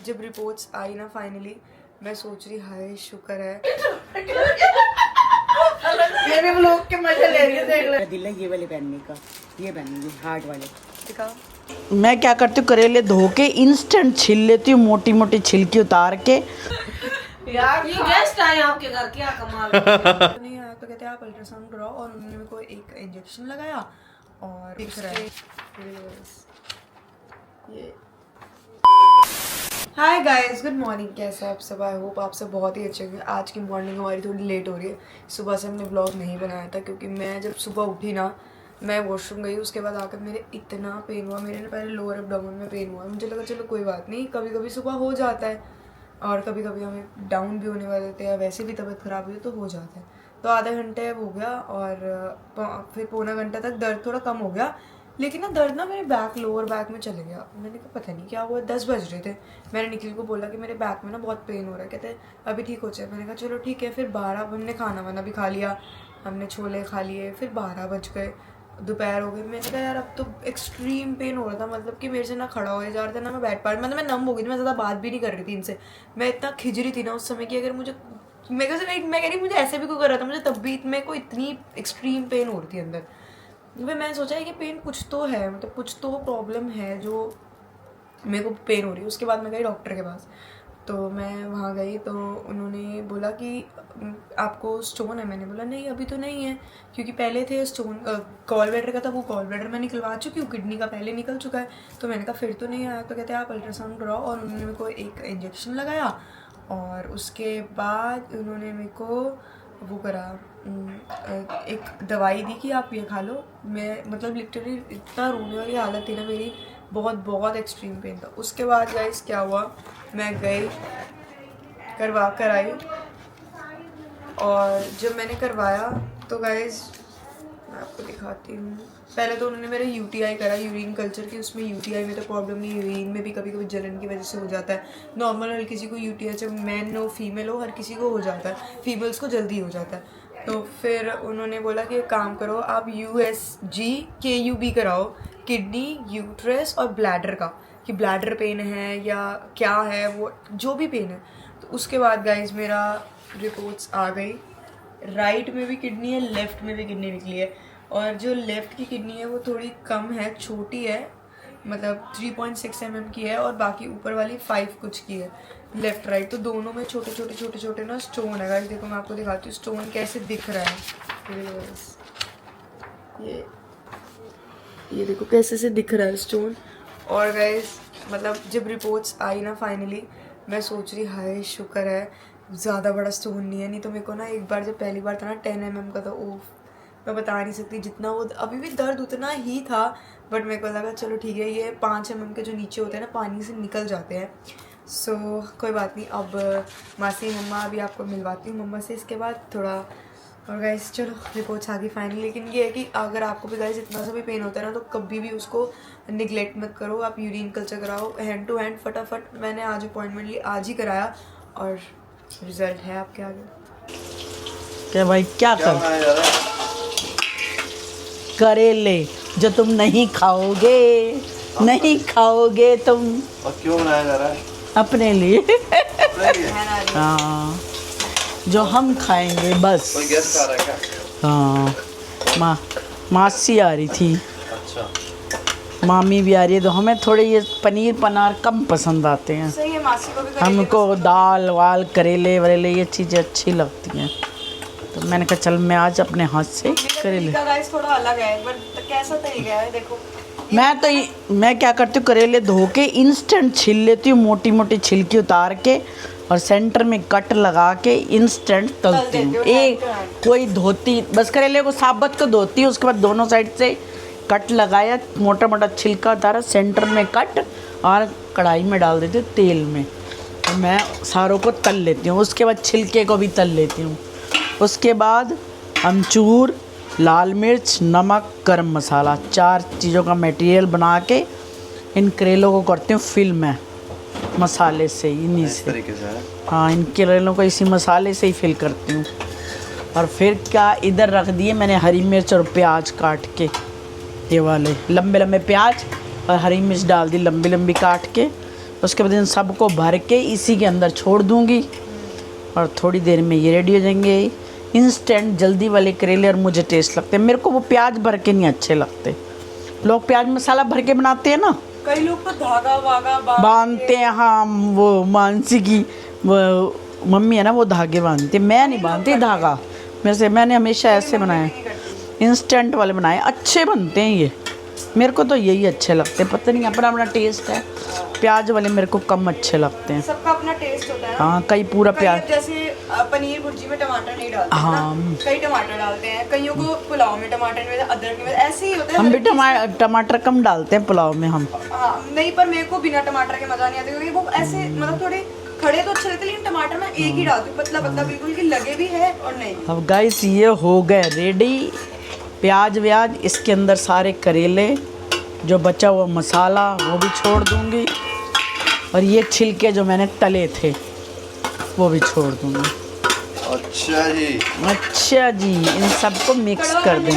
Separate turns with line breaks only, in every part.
जब रिपोर्ट्स आई ना फाइनली, मैं सोच रही हाय शुक्र है।
ये भी लोग के मजे ले रही है, देख ले।
दिल है ये वाले पहनने का, ये पहनूंगी हार्ट वाले।
दिखाओ।
मैं क्या करती हूँ, करेले धो के इंस्टेंट छील लेती हूँ, मोटी मोटी छिलकी उतार के।
यार ये गेस्ट आए आपके घर, क्या कमाल है।
नहीं आया तो कहते हैं आप अल्ट्रासाउंड कराओ, और उन्होंने मेरे को एक इंजेक्शन लगाया और दिख रहा है ये। Hi guys, good morning. कैसे आप सब? आई होप आप सब बहुत ही अच्छे होंगे। आज की मॉर्निंग हमारी थोड़ी लेट हो रही है। सुबह से हमने ब्लॉग नहीं बनाया था क्योंकि मैं जब सुबह उठी ना, मैं वॉशरूम गई, उसके बाद आकर मेरे इतना पेन हुआ। मेरे ना पहले लोअर एब्डोमेन में पेन हुआ। मुझे लगा चलो कोई बात नहीं, कभी कभी सुबह हो जाता है और कभी कभी हमें डाउन भी होने वाले होते हैं, वैसे भी तबीयत ख़राब हुई तो हो जाता है। तो आधा घंटे अब हो गया और फिर पौना घंटा तक दर्द थोड़ा कम हो गया, लेकिन ना दर्द ना मेरे बैक, लोअर बैक में चले गया। मैंने कहा पता नहीं क्या हुआ। 10 बज रहे थे। मैंने निखिल को बोला कि मेरे बैक में ना बहुत पेन हो रहा है। कहते अभी ठीक हो जाए। मैंने कहा चलो ठीक है। फिर 12, हमने खाना वाना भी खा लिया, हमने छोले खा लिए। फिर 12 बज गए, दोपहर हो गई। मैंने कहा यार अब तो एक्सट्रीम पेन हो रहा था, मतलब कि मेरे से ना खड़ा हो जा रहा था ना मैं बैठ पा रही, मतलब मैं नम हो गई थी। मैं ज़्यादा बात भी नहीं कर रही थी इनसे। मैं इतना खिजरी थी ना उस समय कि अगर मुझे, मैं कह रही मुझे ऐसे भी कोई कर रहा था, मुझे तब भी मेरे को इतनी एक्सट्रीम पेन हो रही थी अंदर। फिर मैंने सोचा है कि पेन कुछ तो है, मतलब कुछ तो प्रॉब्लम है जो मेरे को पेन हो रही है। उसके बाद मैं गई डॉक्टर के पास। तो मैं वहाँ गई तो उन्होंने बोला कि आपको स्टोन है। मैंने बोला नहीं अभी तो नहीं है, क्योंकि पहले थे स्टोन, गॉल ब्लैडर का था, वो गॉल ब्लैडर मैं निकलवा चुकी हूँ, किडनी का पहले निकल चुका है। तो मैंने कहा फिर तो नहीं आया। तो कहते हैं आप अल्ट्रासाउंड कराओ, और उन्होंने मेरे को एक इंजेक्शन लगाया और उसके बाद उन्होंने मेरे को वो करा, एक दवाई दी कि आप ये खा लो। मैं मतलब लिटरली इतना रोने वाली हालत थी ना मेरी, बहुत बहुत एक्सट्रीम पेन था। उसके बाद गाइस क्या हुआ, मैं गई करवा कर आई, और जब मैंने करवाया तो गाइस मैं आपको दिखाती हूँ। पहले तो उन्होंने मेरा यूटीआई करा, यूरिन कल्चर की। उसमें यूटीआई में तो प्रॉब्लम नहीं, यूरिन में भी कभी कभी जलन की वजह से हो जाता है। नॉर्मल हर किसी को यूटीआई, चाहे मैन हो फीमेल हो, हर किसी को हो जाता है। फीमेल्स को जल्दी हो जाता है। तो फिर उन्होंने बोला कि एक काम करो, आप USG-KUB कराओ, किडनी, यूट्रस और ब्लैडर का, कि ब्लैडर पेन है या क्या है, वो जो भी पेन है। तो उसके बाद गाइज मेरा रिपोर्ट्स आ गई। राइट में भी किडनी है, लेफ़्ट में भी किडनी निकली है, और जो लेफ़्ट की किडनी है वो थोड़ी कम है, छोटी है, मतलब 3.6 mm की है, और बाकी ऊपर वाली 5 कुछ की है, लेफ़्ट राइट। तो दोनों में छोटे छोटे ना स्टोन है गाइस। देखो मैं आपको दिखाती हूँ स्टोन कैसे दिख रहा है। ये देखो कैसे से दिख रहा है स्टोन। और गाइस मतलब जब रिपोर्ट्स आई ना फाइनली, मैं सोच रही हाय शुक्र है ज़्यादा बड़ा स्टोन नहीं है। नहीं तो मेरे को ना एक बार जब पहली बार था ना 10 mm का था, ओह मैं बता नहीं सकती जितना वो, अभी भी दर्द उतना ही था, बट मेरे को लगा चलो ठीक है, ये 5 mm के जो नीचे होते हैं ना पानी से निकल जाते हैं। सो कोई बात नहीं। अब मासी मम्मा अभी आपको मिलवाती हूँ मम्मा से इसके बाद थोड़ा। और गाइस चलो रिपोर्ट्स आ गई फाइनली। लेकिन ये है कि अगर आपको भी गाइस इतना सा भी पेन होता है ना, तो कभी भी उसको निगलेक्ट मत करो। आप यूरिन कल्चर कराओ हैंड टू हैंड फटाफट। मैंने आज अपॉइंटमेंट ली, आज ही कराया, और रिजल्ट है आपके आगे।
क्या भाई क्या कर करेले जो तुम नहीं खाओगे, नहीं खाओगे तुम।
और क्यों बनाया जा रहा है?
अपने लिए। हाँ जो हम खाएंगे बस।
कोई गेस्ट आ रहा है क्या?
हाँ मासी आ रही थी,
अच्छा
मामी भी आ रही है, तो हमें थोड़े ये पनीर पनार कम पसंद आते हैं।
सही है, मासी को भी
हमको दाल वाल करेले वरेले ये चीज़ें अच्छी लगती हैं। तो मैंने कहा चल मैं आज अपने हाथ से करेले।
गाइस थोड़ा अलग है, पर कैसा तरीका है देखो।
मैं क्या करती हूँ, करेले धो के इंस्टेंट छील लेती हूँ, मोटी मोटी छिलकी उतार के, और सेंटर में कट लगा के इंस्टेंट तलती हूँ। एक कोई धोती, बस करेले को साबुत को धोती हूँ, उसके बाद दोनों साइड से कट लगाया, मोटा मोटा छिलका उतारा, सेंटर में कट, और कढ़ाई में डाल देती हूँ तेल में। तो मैं सारों को तल लेती हूँ, उसके बाद छिलके को भी तल लेती हूँ। उसके बाद अमचूर, लाल मिर्च, नमक, गरम मसाला, 4 चीज़ों का मटेरियल बना के इन करेलों को करती हूँ फिल में, मसाले से, इन्हीं
इस
से।
तरीके से है।
हाँ इन करेलों को इसी मसाले से ही फिल करती हूँ। और फिर क्या, इधर रख दिए मैंने हरी मिर्च और प्याज काट के, ये वाले लंबे लंबे प्याज और हरी मिर्च डाल दी लंबी लंबी काट के। उसके बाद इन सबको भर के इसी के अंदर छोड़ दूँगी और थोड़ी देर में ये रेडी हो जाएंगे। इंस्टेंट जल्दी वाले करेले और मुझे टेस्ट लगते हैं। मेरे को वो प्याज भर के नहीं अच्छे लगते। लोग प्याज मसाला भर के बनाते हैं ना,
कई लोग तो धागा वागा
बांधते हैं। हाँ, वो मानसी की वो मम्मी है ना, वो धागे बांधते हैं। मैं नहीं बांधती धागा। मैंने हमेशा ऐसे बनाए, इंस्टेंट वाले बनाए, अच्छे बनते हैं ये। मेरे को तो यही अच्छे लगते हैं, पता नहीं अपना अपना टेस्ट है। प्याज वाले मेरे को कम अच्छे लगते हैं।
सबका अपना टेस्ट होता है ना।
हाँ, कई पूरा प्याज,
जैसे पनीर भुर्जी में टमाटर नहीं डालते हैं
हाँ,
ना, कई टमाटर डालते हैं। कईयों को पुलाव में टमाटर में अदरक में ऐसे ही होता है।
हम भी टमाटर कम डालते हैं पुलाव में हम।
हाँ नहीं, पर मेरे को बिना टमाटर के मजा नहीं आता क्योंकि वो ऐसे मतलब थोड़े खड़े तो अच्छे लगते हैं, लेकिन टमाटर मैं एक ही डालती हूँ, पतला पतला बिल्कुल, कि लगे भी है और नहीं।
अब गाइस ये हो गए रेडी प्याज व्याज। इसके अंदर सारे करेले, जो बचा हुआ मसाला वो भी छोड़ दूंगी और ये छिलके जो मैंने तले थे वो भी छोड़ दूंगी।
अच्छा जी।
अच्छा जी, इन सबको मिक्स कर दें।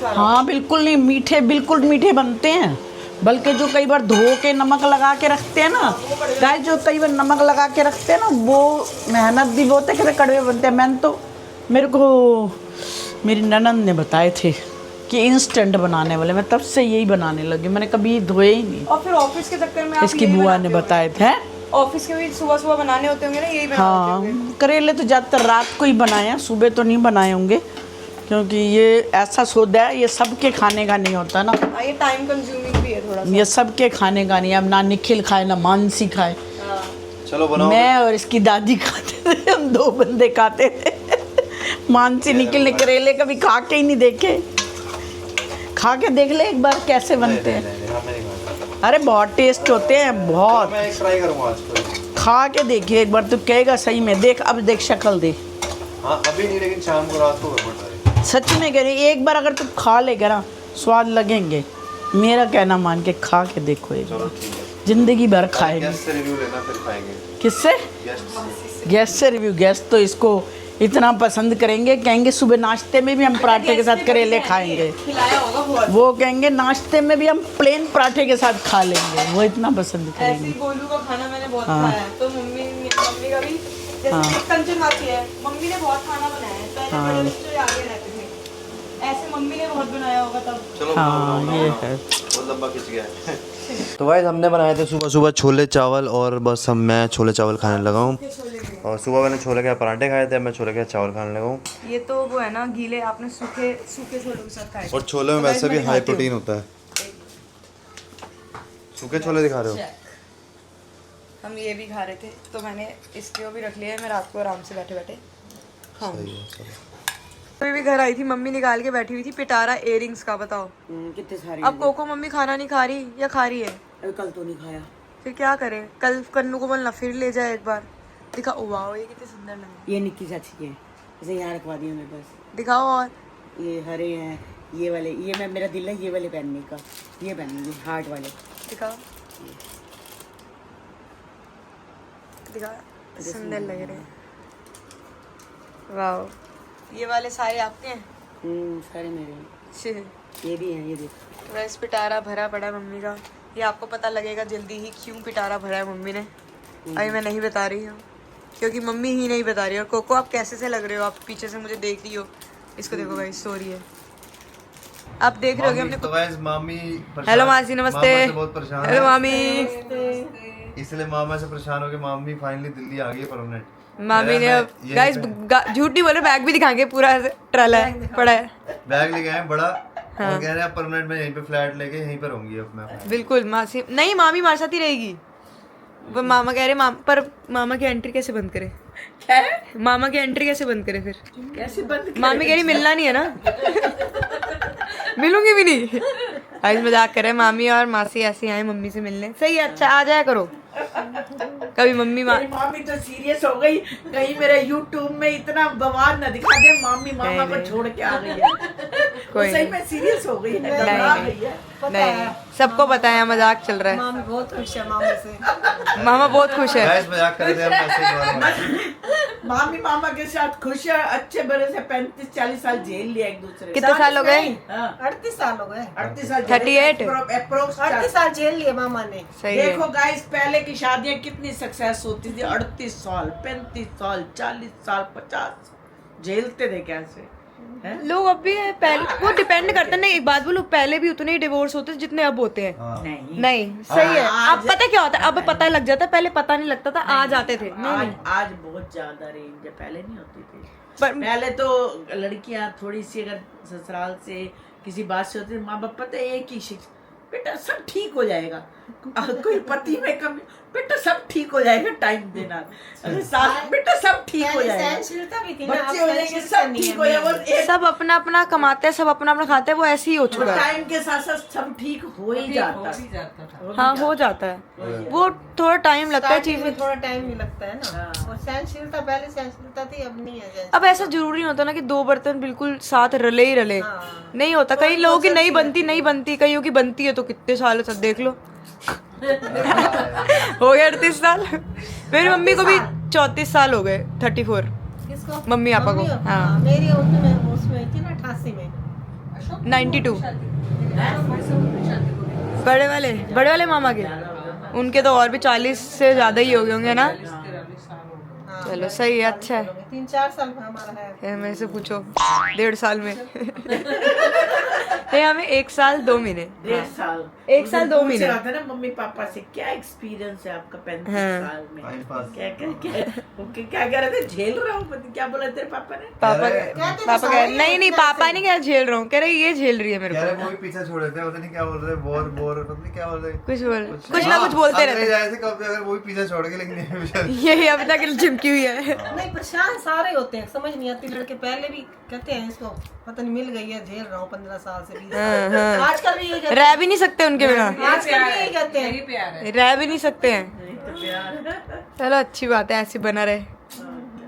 हाँ बिल्कुल नहीं मीठे, बिल्कुल मीठे बनते हैं। बल्कि जो कई बार धो के नमक लगा के रखते हैं ना गाइस, जो कई बार नमक लगा के रखते हैं ना, वो मेहनत भी बहुत है, कैसे कड़वे बनते हैं। मैंने तो, मेरे को मेरी ननद ने बताए थे कि इंस्टेंट बनाने वाले, मैं तब से यही बनाने लगी। मैंने कभी धोए ही नहीं।
और फिर ऑफिस के चक्कर में आप
इसकी
यही
बुआ ने
बनाते
बताए थे।
ऑफिस के भी सुबह सुबह बनाने होते होंगे ना, यही बनाते होंगे।
हाँ, करेले तो ज़्यादातर रात को ही बनाए हैं, सुबह तो नहीं बनाए होंगे, क्योंकि ये ऐसा सौदा है, ये सबके खाने का नहीं होता ना।
हाँ, ये टाइम कंज्यूमिंग भी है थोड़ा सा।
ये सबके खाने का नहीं है। अब ना निखिल खाए ना मानसी खाए,
चलो बनाओ।
मैं और इसकी दादी खाते थे, हम 2 बंदे खाते थे। मानसी निखिल ने करेले कभी खा के ही नहीं देखे। खा के देख ले एक बार कैसे बनते हैं।
हाँ, मैं नहीं खाऊंगा।
अरे बहुत टेस्ट होते हैं, बहुत।
मैं एक ट्राई करूँगा आज तो।
खा के देखिए एक बार तो कहेगा सही में। देख, अब देख शक्ल देख।
हाँ अभी नहीं, लेकिन शाम को रात को करूँगा ट्राई।
सच में कह रही, एक बार अगर तुम खा लेगा ना, स्वाद लगेंगे। मेरा कहना मान के खा के देखो एक
चलो
बार,
ठीक है।
जिंदगी भर खाएंगे।
गैस से रिव्यू लेना, फिर खाएंगे।
किससे?
गेस्ट से।
गैस से रिव्यू? गैस तो इसको इतना पसंद करेंगे, कहेंगे सुबह नाश्ते में भी हम पराठे के साथ करेले खाएंगे।
खिलाया होगा बहुत।
वो कहेंगे नाश्ते में भी हम प्लेन पराठे के साथ खा लेंगे, वो इतना पसंद
ऐसे
करेंगे।
ही गोलू का खाना मैंने बहुत
हाँ।
खाया है, तो मम्मी का भी जैसे कंचन खाती है, मम्मी ने बहुत खाना बनाया है। पहले बड़े बच्चे आगे रहते थे, ऐसे मम्मी ने बहुत बनाया होगा तब।
चलो
हाँ,
बनाओ,
ये
बनाओ।
है।
बहुत लंबा खिंच गया है। तो गाइस हमने बनाए थे सुबह सुबह छोले चावल, और बस मैं छोले चावल खाने लगा हूँ। और सुबह मैंने छोले के पराठे खाए थे, मैं छोले के चावल खाने लगा हूँ।
ये तो वो है ना, गीले आपने सूखे सूखे छोलों के साथ खाए थे।
और छोले में
तो
वैसे
guys,
भी
मैं
हाई
दिखाती हूँ।
प्रोटीन होता है। सूखे छोले दिखा रहे हो?
हम ये भी खा रहे थे, तो मैंने इसके भी रख लिया है। मैं रात को आराम से बैठे बैठे खाऊंगी।
सही है, चलो।
अभी भी घर आई थी, मम्मी निकाल के बैठी हुई थी पिटारा इयररिंग्स का। बताओ
कितने सारे
अब कोको मम्मी खाना नहीं खा रही या खा रही है?
अरे कल तो नहीं खाया।
फिर क्या करे? कल कन्नू को बोलना फिर ले जाए एक बार। दिखाओ, वाओ ये कितने सुंदर लगे।
ये निक्की चाची के हैं, ऐसे यहाँ रखवा दिए मेरे पास।
दिखाओ और
ये हरे हैं, ये वाले, ये मैं, मेरा दिल है ये वाले पहनने का। ये पहनूंगी हार्ट वाले।
दिखाओ, दिखाओ, सुंदर लग रहे हैं। वाओ, ये वाले सारे आपके हैं?
सारे मेरे हैं।
अच्छे।
ये भी हैं, ये देखो।
वैसे पिटारा भरा पड़ा है मम्मी का। ये आपको पता लगेगा जल्दी ही क्यों पिटारा भरा है मम्मी ने। अभी मैं नहीं बता रही हूँ, क्योंकि मम्मी ही नहीं बता रही है। और कोको आप कैसे से लग रहे हो? आप पीछे से मुझे देख रही हो। इसको देखो भाई, सॉरी है, आप देख रहे होगे हमने।
तो गाइस मामी
हेलो मासी, नमस्ते।
मामा से बहुत परेशान
हेलो
है,
मामी।
इसलिए मामा से परेशान हो गए। मामी फाइनली दिल्ली आ गई है परमानेंट।
मामी ने गाइस झूठ नहीं बोले, बैग भी दिखाएंगे, पूरा ट्रल है पड़ा है।
बैग लेके आए बड़ा, और कह रहे हैं परमानेंट में यहीं पे फ्लैट लेके यहीं पर रहूंगी अब मैं।
बिल्कुल मासी नहीं, मामी हमारे साथ ही रहेगी। वो मामा कह रहे पर मामा की एंट्री कैसे बंद करे? मामा की एंट्री कैसे बंद करे फिर?
कैसे बंद?
मामी कह रही मिलना नहीं है ना। मिलूंगी भी नहीं। आज मजाक करे, मामी और मासी ऐसे आए मम्मी से मिलने। सही है, अच्छा आ जाया करो कभी। मम्मी
मामी तो सीरियस हो गई, कहीं मेरे यूट्यूब में इतना बवाल न दिखा दे मामी मामा को छोड़ के आ गई है।
कोई
सही में सीरियस हो गई है, घबरा गई है।
नहीं, सबको पता है मजाक चल रहा है।
मामी बहुत खुश है मामा से।
मामा बहुत खुश है।
गाइस मजाक कर रहे थे हम ऐसे ही।
मामी मामा के साथ खुश है, अच्छे बड़े से 35-40 साल झेल लिया एक दूसरे को।
कितने साल हो गए?
38 साल हो गए।
38 साल
38?
अप्रोक्स
38 साल झेल लिए मामा ने।
सही है।
देखो गाइस, पहले की शादियां कितनी सक्सेस होती थी। 38 साल, 35 साल, 40 साल, 50 झेलते थे कैसे हैं?
लोग अब भी है पहले, वो डिपेंड करता है ना। एक बात बोलो, पहले भी उतने ही डिवोर्स होते जितने अब होते हैं।
नहीं
नहीं, सही है। अब पता क्या होता है, अब पता लग जाता है, पहले पता नहीं लगता था, आ जाते थे।
आज बहुत ज्यादा रेंज है, पहले नहीं होती थी।
पर
पहले तो लड़कियां थोड़ी सी अगर ससुराल से किसी बात से होती, माँ बाप पता है एक ही शिक्षा, बेटा सब ठीक हो जाएगा। कोई पति में कमी, बेटा सब ठीक हो जाएगा, टाइम देना। अगर सास, बेटा सब ठीक हो जाएगा,
सहनशीलता भी थी ना,
बच्चे हो जाएंगे, सब ठीक हो जाएगा।
सब अपना अपना कमाते हैं, सब अपना अपना खाते हैं, वो ऐसे ही हो चुका है।
टाइम के साथ साथ सब ठीक हो ही जाता है।
हाँ, हो जाता है। वो थोड़ा टाइम लगता है चीज में।
थोड़ा टाइम भी लगता है ना। और सहनशीलता, पहले सहनशीलता थी, अब नहीं है।
अब ऐसा जरूरी नहीं होता ना कि दो बर्तन बिल्कुल साथ रले ही रले। नहीं होता। कई लोगों की नहीं बनती, कईयों की बनती है तो कितने सालों तक देख लो। हो गया 38 साल। मेरी मम्मी को भी 34 साल हो गए। 34
किसको?
मम्मी पापा को। हाँ,
मेरी उसमें थी ना 88 में।
92 बड़े वाले मामा के, उनके तो और भी 40 से ज्यादा ही हो गए होंगे ना। चलो सही है, अच्छा है।
3-4 साल में हमारा है।
मेरे से पूछो 1.5 साल में। नहीं, हमें 1 साल 2 महीने।
1.5 साल
1 साल 2 महीने।
आता ना मम्मी पापा से, क्या एक्सपीरियंस है आपका 35 साल में? क्या कह रहे थे? झेल रहा हूँ। क्या बोला तेरे पापा ने?
पापा कह रहे नहीं पापा नहीं कह झेल रहा हूँ, कह रहे ये झेल रही है मेरे को।
वो भी पीछे छोड़ देते हैं, पता नहीं क्या बोल रहे, बोर पता नहीं क्या बोल रहे,
कुछ ना कुछ बोलते रहते
हैं। कब अगर वो भी पीछे छोड़ के, लेकिन ये बेचारे
यही अभी तक चिमकी हुई है।
नहीं, परेशान सारे होते हैं, समझ नहीं आती। लड़के पहले भी कहते हैं इसको पता नहीं मिल गई है, झेल रहा हूँ 15 साल से 20 साल। आजकल भी यही कहते
रह भी नहीं सकते उनके बिना,
हैं। आजकल भी यही कहते हैं।
रह भी नहीं सकते हैं। चलो अच्छी बात है, ऐसी बना रहे।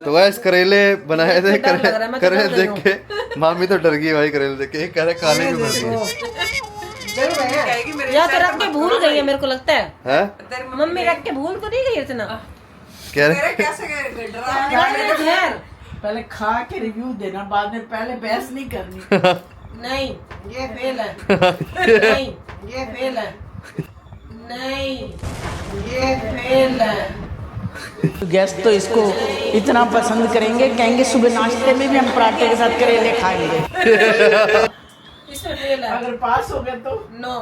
तो गाइस करेले बनाए थे, करेले देख के मामी तो डर गई भाई। करेले देख के कह रहे खाने भी पड़ गई।
या तो रख के भूल गई है, मेरे को लगता है।
हैं?
मम्मी रख के भूल तो नहीं गई इतना।
कह रहे
पहले खा के रिव्यू देना, बाद में पहले बहस नहीं करनी।
नहीं, ये फेल है। नहीं, ये फेल है। नहीं, ये फेल है।
गेस्ट तो इसको इतना पसंद करेंगे, कहेंगे सुबह नाश्ते में भी हम पराठे के साथ करेले खाएंगे।
इसमें फेल है।
अगर पास हो गए तो
नो,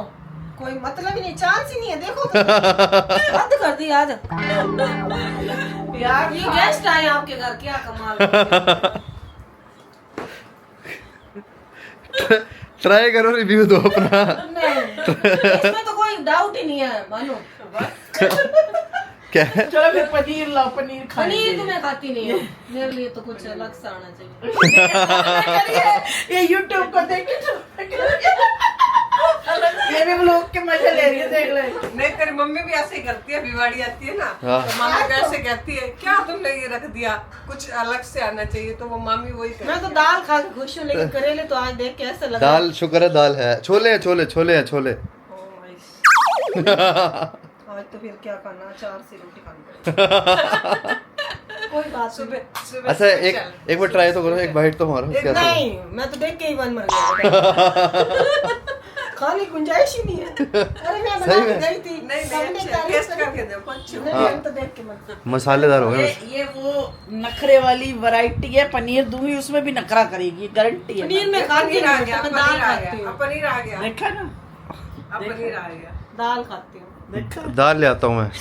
कोई मतलब ही नहीं, चांस ही नहीं है। देखो तो बंद कर दी आज। यार ये गेस्ट आए आपके घर, क्या कमाल।
ट्राई करो, रिव्यू दो अपना।
नहीं, इसमें तो कोई डाउट ही नहीं है, मानो।
क्या?
चलो फिर पनीर लाओ, पनीर खाएंगे।
पनीर तो मैं खाती नहीं हूँ, मेरे लिए तो कुछ अलग सा आना चाहिए।
ये YouTube को देख ये भी लोग के मजे ले रही है, देख ले।
नहीं, तेरी मम्मी भी ऐसे ही करती है, बीमारी आती है ना
हाँ।
तो मामी कैसे कहती है, क्या तुमने ये रख दिया, कुछ अलग से आना चाहिए, तो वो मामी वही करती
मैं तो दाल खा के खुश हूँ, लेकिन करेले तो आज देख के ऐसा लगा।
दाल, शुक्र है दाल है। छोले हैं, छोले।
आज तो फिर क्या खाना, 4 से रोटी खानी। कोई बात
सुबह
अच्छा एक बार ट्राई तो करो, एक बाइट तो मारो। क्या
नहीं, मैं तो देख के ही मन मर गया। खाने की गुंजाइश ही नहीं है। अरे मैं बना के गई थी, सबने तारीफ
टेस्ट
करी।
करके देखो, अच्छी
नहीं, हम तो देख के मन।
मसालेदार हो गए।
ये वो नखरे वाली वैरायटी है। पनीर दूंगी उसमें भी नखरा करेगी, गारंटी है।
पनीर में खाती
पनीर आ
हूँ,
गया,
मैं
पनीर
दाल
आ
खाती
गया,
हूँ।
पनीर आ गया,
देखा ना,
अब पनीर आ गया।
दाल खाती हूँ।
देखा।
दाल ले आता हूँ मैं।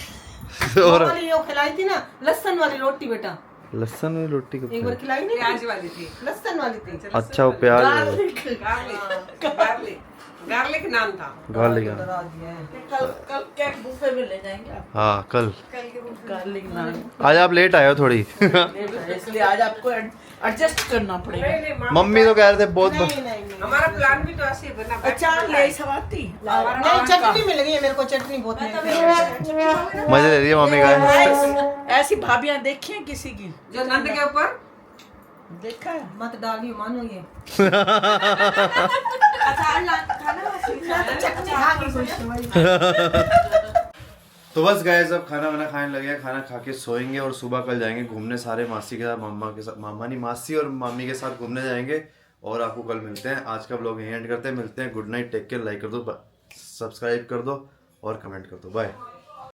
वो
और
वाली वो खिलाई थी ना, लहसुन वाली रोटी बेटा,
लहसुन में रोटी
एक बार
कब?
खिलाई नहीं,
प्याज वाली थी,
लहसुन वाली थी।
अच्छा वो प्याज
गार्लिक नाम था।
गार्लिक।
डरा दिया है।
कल क्या बुफे में ले जाएंगे आप?
हाँ कल।
गार्लिक नान।
आज आप लेट आए हो थोड़ी।
इसलिए आज आपको एडजस्ट करना पड़ेगा।
नहीं, नहीं,
मम्मी तो कह रहे थे बहुत
नहीं।
हमारा प्लान भी तो ऐसे ही बना।
अचार ले सवाती।
नहीं, चटनी मिल गई है मेरे को, चटनी बहुत मिल गई है।
मजे ले रही है मम्मी का।
ऐसी भाभियां देखी हैं किसी की?
जो नंद के ऊपर
देखा है?
मत डालियो, मानो ये।
अचार खाना
चटनी खा के खुश हूँ भाई।
तो बस गाइस अब खाना वाना खाने लगे हैं, खाना खा के सोएंगे और सुबह कल जाएंगे घूमने सारे मासी के साथ, मामा के साथ, मामा नहीं मासी और मामी के साथ घूमने जाएंगे। और आपको कल मिलते हैं। आज का ब्लॉग यहीं एंड करते हैं, मिलते हैं। Good night, take care, like कर दो, सब्सक्राइब कर दो और कमेंट कर दो। बाय।